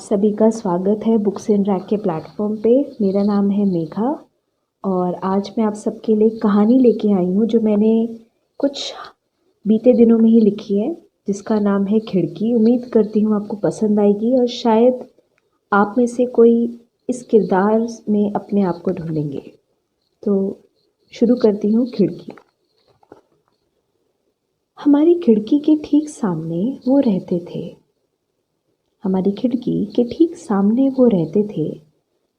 सभी का स्वागत है बुक्स एंड रैक के प्लेटफॉर्म पे। मेरा नाम है मेघा और आज मैं आप सबके लिए कहानी लेके आई हूँ जो मैंने कुछ बीते दिनों में ही लिखी है, जिसका नाम है खिड़की। उम्मीद करती हूँ आपको पसंद आएगी और शायद आप में से कोई इस किरदार में अपने आप को ढूंढेंगे। तो शुरू करती हूँ। खिड़की। हमारी खिड़की के ठीक सामने वो रहते थे। हमारी खिड़की के ठीक सामने वो रहते थे,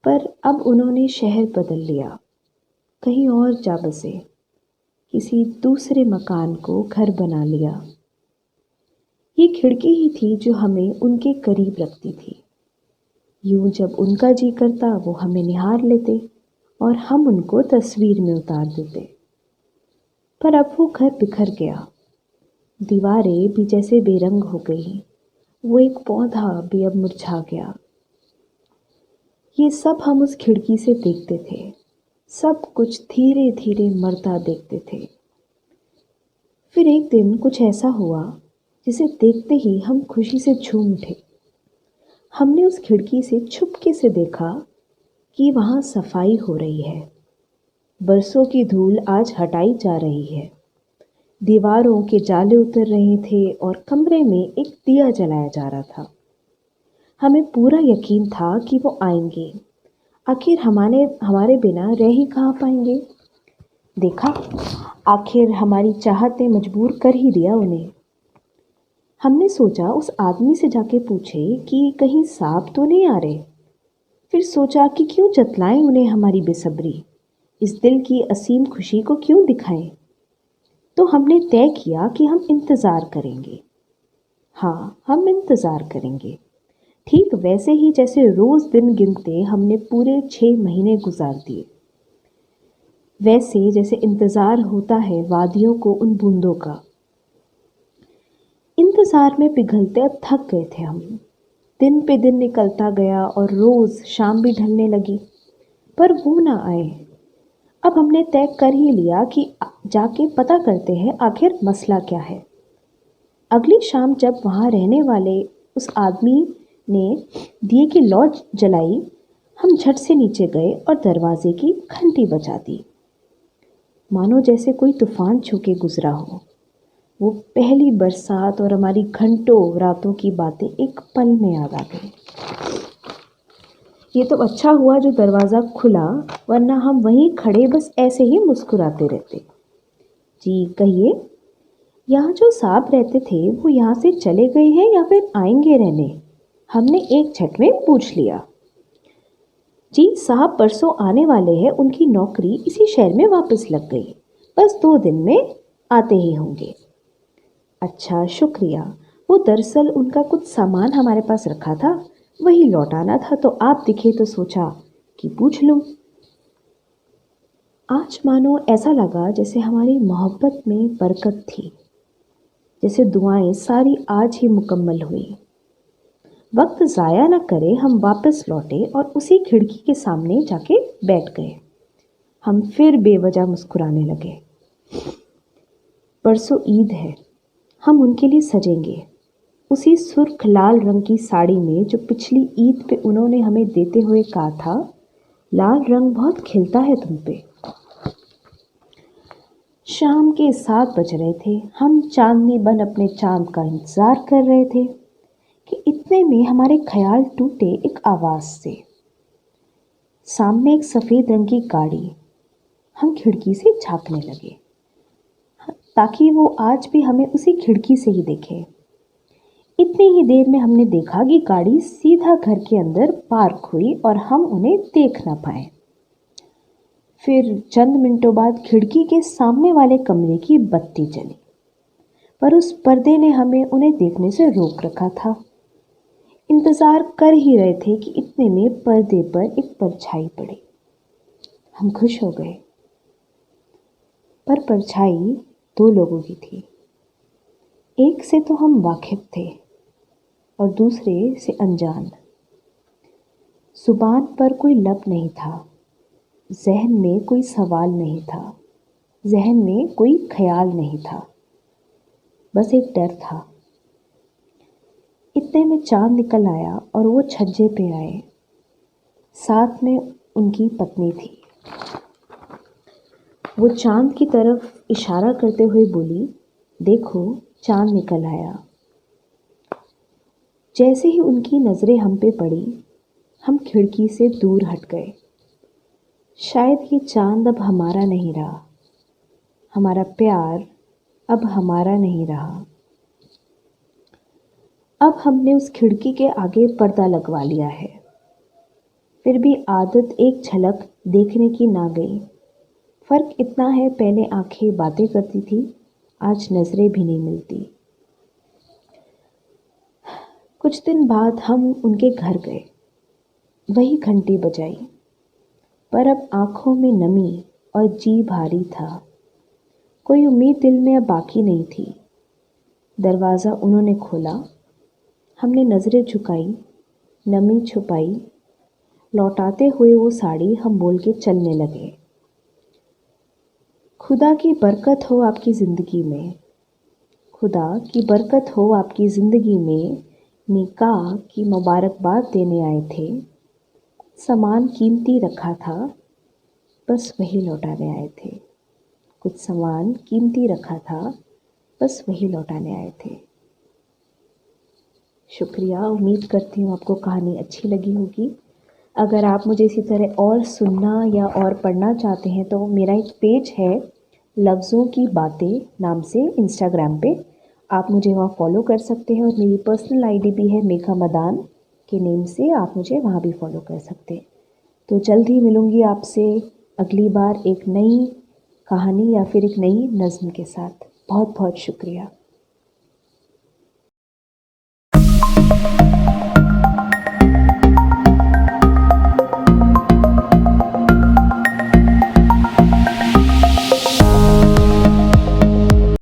पर अब उन्होंने शहर बदल लिया, कहीं और जा बसे, किसी दूसरे मकान को घर बना लिया। ये खिड़की ही थी जो हमें उनके करीब रखती थी। यूं जब उनका जी करता वो हमें निहार लेते और हम उनको तस्वीर में उतार देते। पर अब वो घर बिखर गया, दीवारें भी जैसे बेरंग हो गई, वो एक पौधा भी अब मुरझा गया। ये सब हम उस खिड़की से देखते थे, सब कुछ धीरे धीरे मरता देखते थे। फिर एक दिन कुछ ऐसा हुआ जिसे देखते ही हम खुशी से झूम उठे। हमने उस खिड़की से छुपके से देखा कि वहाँ सफाई हो रही है। बरसों की धूल आज हटाई जा रही है, दीवारों के जाले उतर रहे थे और कमरे में एक दिया जलाया जा रहा था। हमें पूरा यकीन था कि वो आएंगे, आखिर हमारे बिना रह ही कहाँ पाएंगे। देखा, आखिर हमारी चाहत ने मजबूर कर ही दिया उन्हें। हमने सोचा उस आदमी से जाके पूछे कि कहीं सांप तो नहीं आ रहे। फिर सोचा कि क्यों जतलाएं उन्हें हमारी बेसब्री, इस दिल की असीम खुशी को क्यों दिखाएं। तो हमने तय किया कि हम इंतज़ार करेंगे। हाँ, हम इंतज़ार करेंगे, ठीक वैसे ही जैसे रोज़ दिन गिनते हमने पूरे 6 महीने गुजार दिए। वैसे जैसे इंतज़ार होता है वादियों को उन बूंदों का। इंतज़ार में पिघलते अब थक गए थे हम। दिन पे दिन निकलता गया और रोज़ शाम भी ढलने लगी, पर वो ना आए। अब हमने तय कर ही लिया कि जाके पता करते हैं आखिर मसला क्या है। अगली शाम जब वहाँ रहने वाले उस आदमी ने दिए की लौ जलाई, हम झट से नीचे गए और दरवाजे की घंटी बजा दी, मानो जैसे कोई तूफान छू के गुजरा हो। वो पहली बरसात और हमारी घंटों रातों की बातें एक पल में याद आ गई। ये तो अच्छा हुआ जो दरवाज़ा खुला, वरना हम वहीं खड़े बस ऐसे ही मुस्कुराते रहते। जी कहिए, यहाँ जो साहब रहते थे वो यहाँ से चले गए हैं या फिर आएंगे रहने? हमने एक झट में पूछ लिया। जी साहब परसों आने वाले हैं, उनकी नौकरी इसी शहर में वापस लग गई, बस 2 दिन में आते ही होंगे। अच्छा शुक्रिया, वो दरअसल उनका कुछ सामान हमारे पास रखा था, वही लौटाना था, तो आप दिखे तो सोचा कि पूछ लूं। आज मानो ऐसा लगा जैसे हमारी मोहब्बत में बरकत थी, जैसे दुआएं सारी आज ही मुकम्मल हुई। वक्त ज़ाया न करे हम वापस लौटे और उसी खिड़की के सामने जाके बैठ गए। हम फिर बेवजह मुस्कुराने लगे। परसों ईद है, हम उनके लिए सजेंगे, उसी सुर्ख लाल रंग की साड़ी में जो पिछली ईद पे उन्होंने हमें देते हुए कहा था, लाल रंग बहुत खिलता है तुम पे। शाम के 7 बज रहे थे। हम चांदनी बन अपने चांद का इंतजार कर रहे थे कि इतने में हमारे ख्याल टूटे एक आवाज से। सामने एक सफेद रंग की गाड़ी। हम खिड़की से झांकने लगे ताकि वो आज भी हमें उसी खिड़की से ही देखे। इतनी ही देर में हमने देखा कि गाड़ी सीधा घर के अंदर पार्क हुई और हम उन्हें देख ना पाए। फिर चंद मिनटों बाद खिड़की के सामने वाले कमरे की बत्ती जली, पर उस पर्दे ने हमें उन्हें देखने से रोक रखा था। इंतजार कर ही रहे थे कि इतने में पर्दे पर एक परछाई पड़ी। हम खुश हो गए, पर परछाई 2 लोगों की थी। एक से तो हम वाकिफ थे और दूसरे से अनजान। जुबान पर कोई लब नहीं था, जहन में कोई सवाल नहीं था, जहन में कोई ख्याल नहीं था, बस एक डर था। इतने में चाँद निकल आया और वो छज्जे पे आए। साथ में उनकी पत्नी थी। वो चाँद की तरफ इशारा करते हुए बोली, देखो चाँद निकल आया। जैसे ही उनकी नज़रें हम पे पड़ी, हम खिड़की से दूर हट गए। शायद ये चाँद अब हमारा नहीं रहा, हमारा प्यार अब हमारा नहीं रहा। अब हमने उस खिड़की के आगे पर्दा लगवा लिया है। फिर भी आदत एक झलक देखने की ना गई। फ़र्क इतना है, पहले आंखें बातें करती थी, आज नज़रें भी नहीं मिलती। कुछ दिन बाद हम उनके घर गए, वही घंटी बजाई, पर अब आँखों में नमी और जी भारी था। कोई उम्मीद दिल में अब बाकी नहीं थी। दरवाज़ा उन्होंने खोला, हमने नज़रें झुकाई, नमी छुपाई, लौटाते हुए वो साड़ी हम बोल के चलने लगे। खुदा की बरकत हो आपकी ज़िंदगी में, खुदा की बरकत हो आपकी ज़िंदगी में। निकाह की मुबारकबाद देने आए थे, सामान कीमती रखा था, बस वही लौटाने आए थे। कुछ सामान कीमती रखा था, बस वही लौटाने आए थे। शुक्रिया। उम्मीद करती हूँ आपको कहानी अच्छी लगी होगी। अगर आप मुझे इसी तरह और सुनना या और पढ़ना चाहते हैं तो मेरा एक पेज है लफ्ज़ों की बातें नाम से इंस्टाग्राम पे, आप मुझे वहाँ फॉलो कर सकते हैं। और मेरी पर्सनल आईडी भी है मेघा मदान के नेम से, आप मुझे वहाँ भी फॉलो कर सकते हैं। तो जल्द ही मिलूँगी आपसे अगली बार एक नई कहानी या फिर एक नई नज़्म के साथ। बहुत बहुत शुक्रिया।